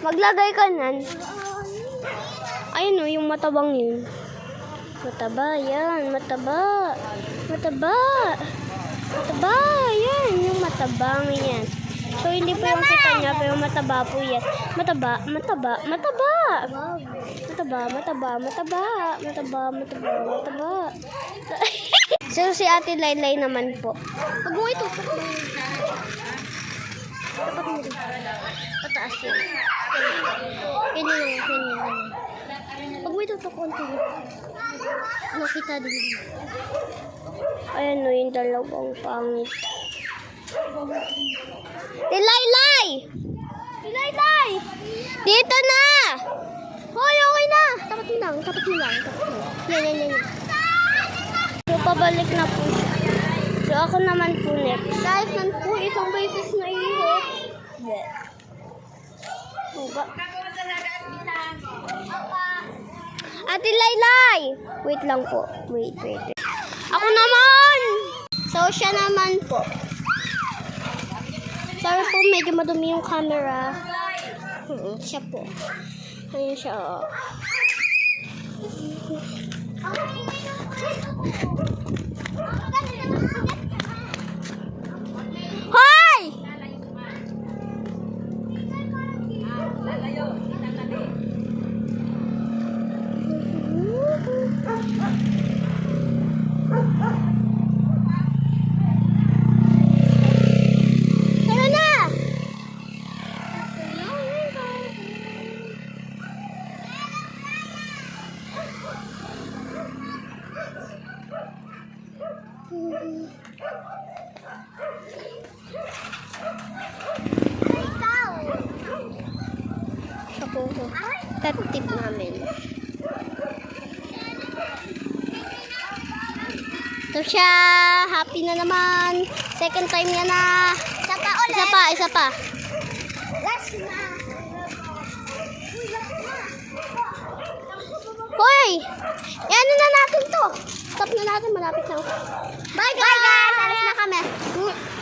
Maglagay ka nan. Ayun o, yung matabang yun. Mataba, yan. Mataba. Mataba. Mataba, yan. Yung matabang yan. So, hindi po yung kita niya, pero mataba po yan. Mataba, mataba, mataba. Mataba, mataba, mataba. Mataba, mataba, mataba. So, si Ate Laylay naman po. Pag mo ito, dapat mo rin. Pataas yun. Ganyan lang, ganyan. Pag mo ito, konti. Nakita din. Ayan o, yung dalawang pangit. Laylay! Laylay! Dito na! Hoy, okay na! Tapat mo lang, tapat mo lang. Yan. So, pabalik na po siya. So, ako naman po next. Guys, nan po isang beses na iyo. Ate Laylay! Wait lang po. Wait. Ako naman! So, siya naman po. Sorry po, medyo madumi yung camera. Siya po. Ayun siya, oh. Hoy! Tara na! Ako, tatip namin. Ito siya. Happy na naman. Second time niya na. Isa pa. Last na. Hoy! Ano na natin to? Stop na natin. Malapit na. Bye guys! Alis na kami.